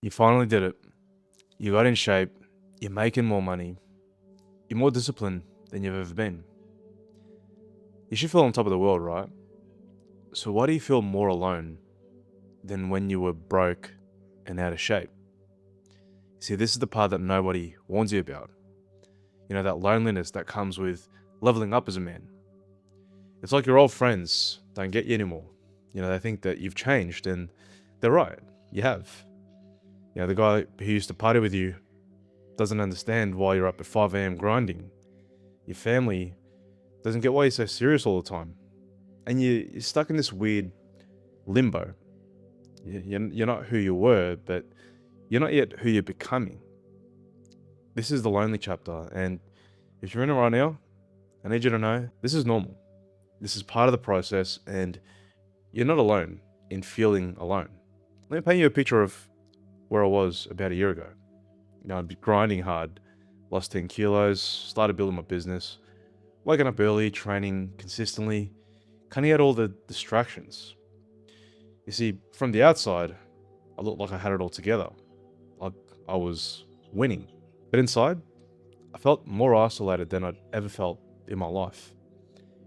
You finally did it. You got in shape. You're making more money. You're more disciplined than you've ever been. You should feel on top of the world, right? So why do you feel more alone than when you were broke and out of shape? See, this is the part that nobody warns you about. You know, that loneliness that comes with leveling up as a man. It's like your old friends don't get you anymore. You know, they think that you've changed, and they're right. You have. You know, the guy who used to party with you doesn't understand why you're up at 5 a.m. grinding. Your family doesn't get why you're so serious all the time. And you're stuck in this weird limbo. You're not who you were, but you're not yet who you're becoming. This is the lonely chapter, and if you're in it right now, I need you to know this is normal. This is part of the process, and you're not alone in feeling alone. Let me paint you a picture of where I was about a year ago. You know, I'd be grinding hard, lost 10 kilos, started building my business, waking up early, training consistently, cutting out all the distractions. You see, from the outside, I looked like I had it all together, like I was winning. But inside, I felt more isolated than I'd ever felt in my life.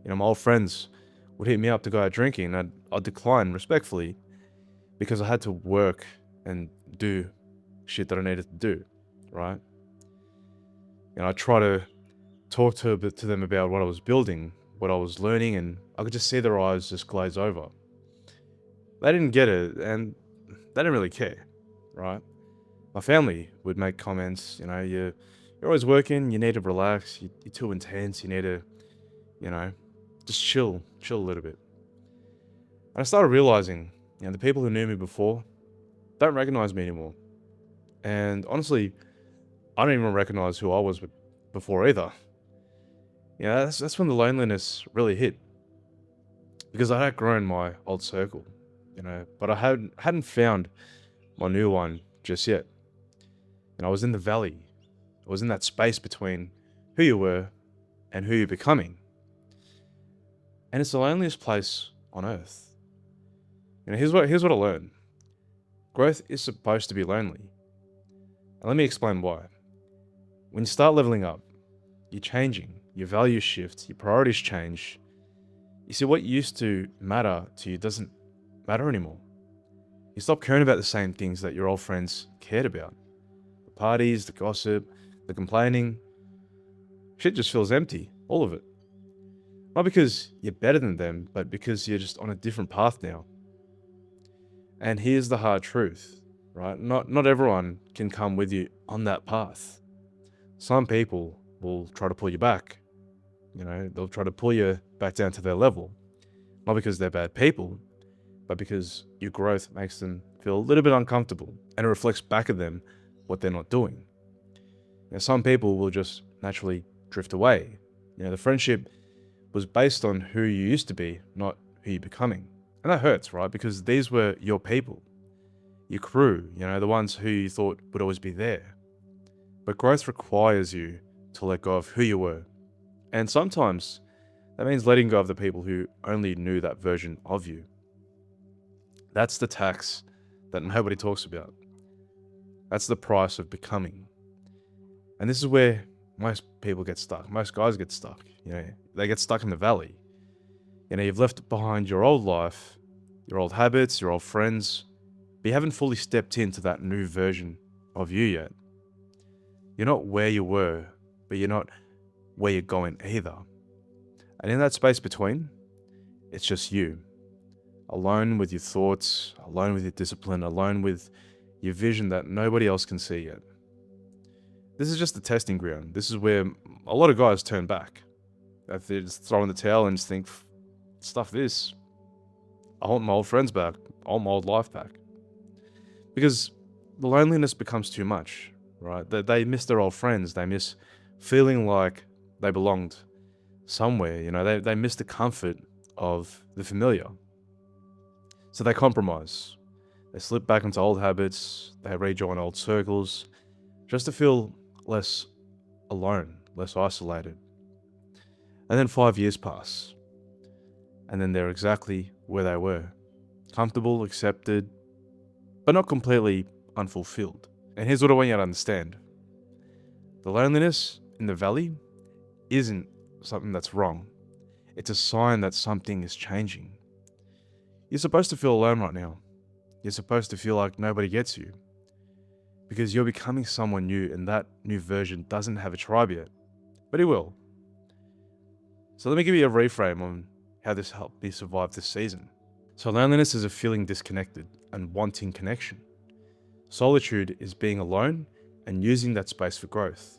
You know, my old friends would hit me up to go out drinking, and I'd decline respectfully because I had to work and do shit that I needed to do, right? And I try to talk to them about what I was building, what I was learning, and I could just see their eyes just glaze over. They didn't get it, and they didn't really care, right? My family would make comments, you know, you're always working, you need to relax, you're too intense, you need to, you know, just chill a little bit. And I started realizing, you know, the people who knew me before don't recognize me anymore. And honestly, I don't even recognize who I was before either. You know, that's when the loneliness really hit because I had grown my old circle, you know, but I hadn't found my new one just yet. And I was in the valley. I was in that space between who you were and who you're becoming. And it's the loneliest place on earth. You know, here's what I learned. Growth is supposed to be lonely. And let me explain why. When you start leveling up, you're changing, your values shift, your priorities change. You see, what used to matter to you doesn't matter anymore. You stop caring about the same things that your old friends cared about. The parties, the gossip, the complaining. Shit just feels empty, all of it. Not because you're better than them, but because you're just on a different path now. And here's the hard truth, right? Not everyone can come with you on that path. Some people will try to pull you back. You know, they'll try to pull you back down to their level. Not because they're bad people, but because your growth makes them feel a little bit uncomfortable and it reflects back at them what they're not doing. Now, some people will just naturally drift away. You know, the friendship was based on who you used to be, not who you're becoming. And that hurts, right? Because these were your people, your crew, you know, the ones who you thought would always be there. But growth requires you to let go of who you were. And sometimes that means letting go of the people who only knew that version of you. That's the tax that nobody talks about. That's the price of becoming. And this is where most people get stuck. Most guys get stuck. You know, they get stuck in the valley. You know, you've left behind your old life, your old habits, your old friends, but you haven't fully stepped into that new version of you yet. You're not where you were, but you're not where you're going either. And in that space between, it's just you. Alone with your thoughts, alone with your discipline, alone with your vision that nobody else can see yet. This is just the testing ground. This is where a lot of guys turn back. They just throw in the towel and just think, stuff this. I want my old friends back. I want my old life back. Because the loneliness becomes too much, right? They miss their old friends. They miss feeling like they belonged somewhere. You know, they miss the comfort of the familiar. So they compromise. They slip back into old habits. They rejoin old circles just to feel less alone, less isolated. And then 5 years pass. And then they're exactly where they were. Comfortable, accepted, but not completely unfulfilled. And here's what I want you to understand. The loneliness in the valley isn't something that's wrong. It's a sign that something is changing. You're supposed to feel alone right now. You're supposed to feel like nobody gets you. Because you're becoming someone new, and that new version doesn't have a tribe yet. But it will. So let me give you a reframe on how this helped me survive this season. So loneliness is a feeling disconnected and wanting connection. Solitude is being alone and using that space for growth.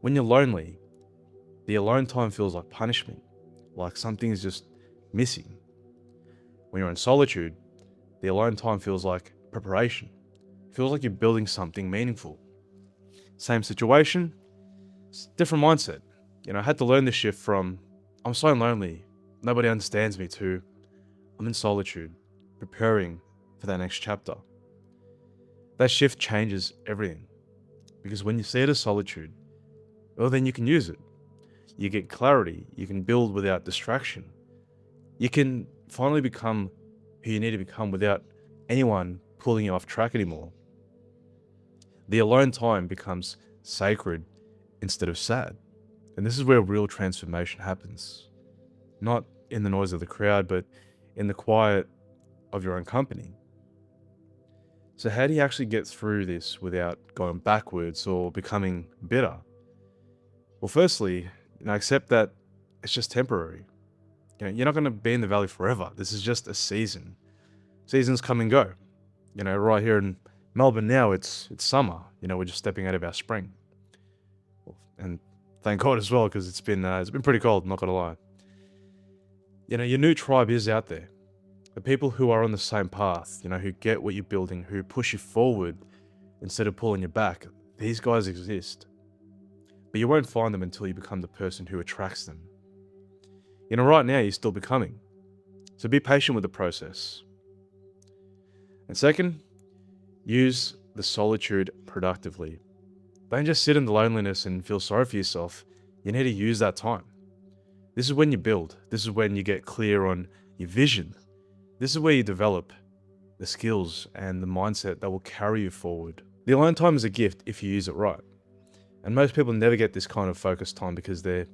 When you're lonely, the alone time feels like punishment, like something is just missing. When you're in solitude, the alone time feels like preparation. It feels like you're building something meaningful. Same situation, different mindset. I had to learn this shift from I'm so lonely, nobody understands me, to I'm in solitude, preparing for that next chapter. That shift changes everything. Because when you see it as solitude, well, then you can use it. You get clarity. You can build without distraction. You can finally become who you need to become without anyone pulling you off track anymore. The alone time becomes sacred instead of sad. And this is where real transformation happens. Not in the noise of the crowd, but in the quiet of your own company. So how do you actually get through this without going backwards or becoming bitter? Well, firstly, accept that it's just temporary. You're not going to be in the valley forever. This is just a season. Seasons come and go. Right here in Melbourne now, it's summer. We're just stepping out of our spring. And thank God as well, because it's been pretty cold, not going to lie. Your new tribe is out there. The people who are on the same path, who get what you're building, who push you forward instead of pulling you back. These guys exist. But you won't find them until you become the person who attracts them. Right now you're still becoming. So be patient with the process. And second, use the solitude productively. Don't just sit in the loneliness and feel sorry for yourself. You need to use that time. This is when you build. This is when you get clear on your vision. This is where you develop the skills and the mindset that will carry you forward. The alone time is a gift if you use it right. And most people never get this kind of focused time because they're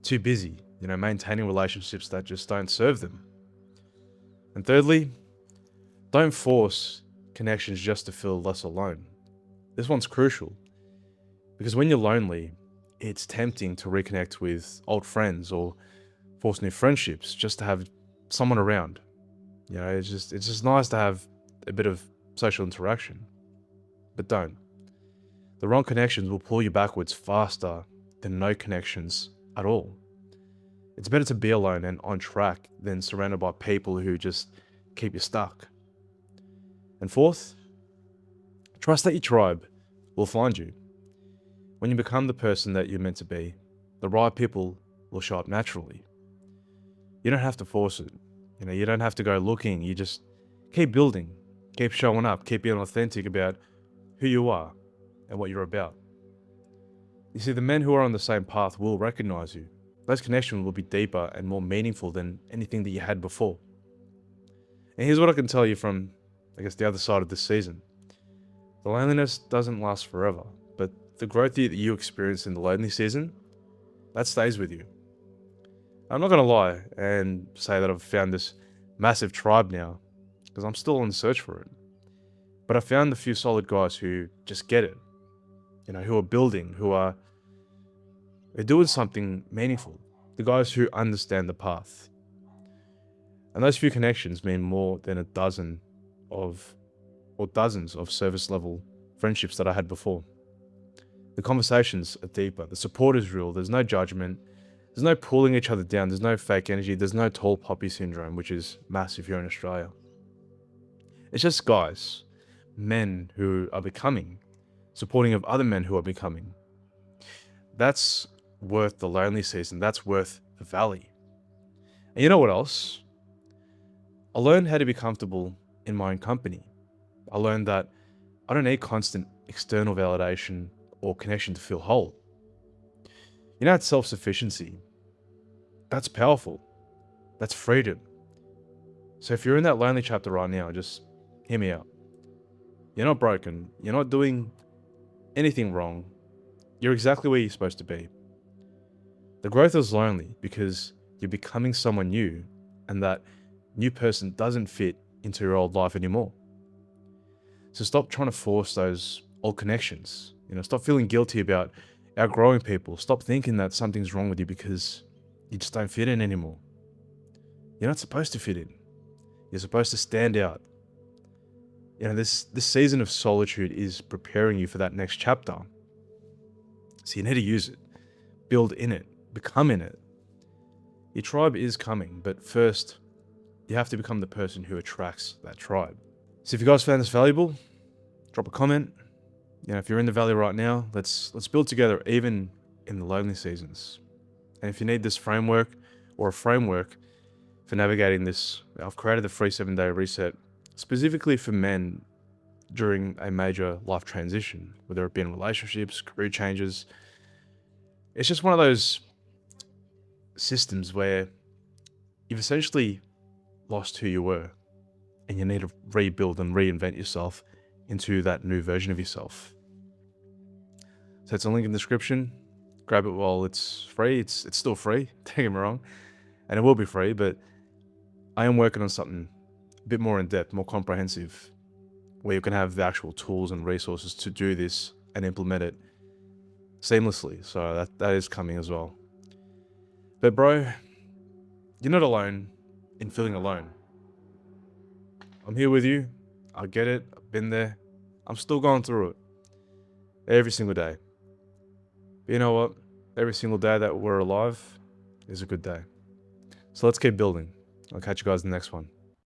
too busy, maintaining relationships that just don't serve them. And thirdly, don't force connections just to feel less alone. This one's crucial because when you're lonely, it's tempting to reconnect with old friends or force new friendships just to have someone around. It's just nice to have a bit of social interaction. But don't. The wrong connections will pull you backwards faster than no connections at all. It's better to be alone and on track than surrounded by people who just keep you stuck. And fourth, trust that your tribe will find you. When you become the person that you're meant to be, the right people will show up naturally. You don't have to force it. You don't have to go looking. You just keep building, keep showing up, keep being authentic about who you are and what you're about. You see, the men who are on the same path will recognize you. Those connections will be deeper and more meaningful than anything that you had before. And here's what I can tell you from, the other side of this season. The loneliness doesn't last forever, but the growth that you experience in the lonely season, that stays with you. I'm not going to lie and say that I've found this massive tribe now, because I'm still on the search for it. But I found a few solid guys who just get it, who are building, they're doing something meaningful. The guys who understand the path. And those few connections mean more than dozens of service level friendships that I had before. The conversations are deeper. The support is real. There's no judgment. There's no pulling each other down. There's no fake energy. There's no tall poppy syndrome, which is massive here in Australia. It's just guys, men who are becoming, supporting of other men who are becoming. That's worth the lonely season. That's worth the valley. And you know what else? I learned how to be comfortable in my own company. I learned that I don't need constant external validation or connection to feel whole. It's self-sufficiency. That's powerful. That's freedom. So if you're in that lonely chapter right now, just hear me out. You're not broken. You're not doing anything wrong. You're exactly where you're supposed to be. The growth is lonely because you're becoming someone new, and that new person doesn't fit into your old life anymore. So stop trying to force those old connections. Stop feeling guilty about outgrowing people. Stop thinking that something's wrong with you because you just don't fit in anymore. You're not supposed to fit in. You're supposed to stand out. This season of solitude is preparing you for that next chapter. So you need to use it, build in it, become in it. Your tribe is coming, but first, you have to become the person who attracts that tribe. So if you guys found this valuable, drop a comment. If you're in the valley right now, let's build together, even in the lonely seasons. And if you need this framework or a framework for navigating this, I've created the free 7-day reset specifically for men during a major life transition, whether it be in relationships, career changes. It's just one of those systems where you've essentially lost who you were and you need to rebuild and reinvent yourself into that new version of yourself. So it's a link in the description. Grab it while it's free. It's still free, don't get me wrong, and it will be free, but I am working on something a bit more in depth, more comprehensive, where you can have the actual tools and resources to do this and implement it seamlessly. So that is coming as well. But bro, you're not alone in feeling alone. I'm here with you. I get it. I've been there. I'm still going through it every single day. But you know what? Every single day that we're alive is a good day. So let's keep building. I'll catch you guys in the next one.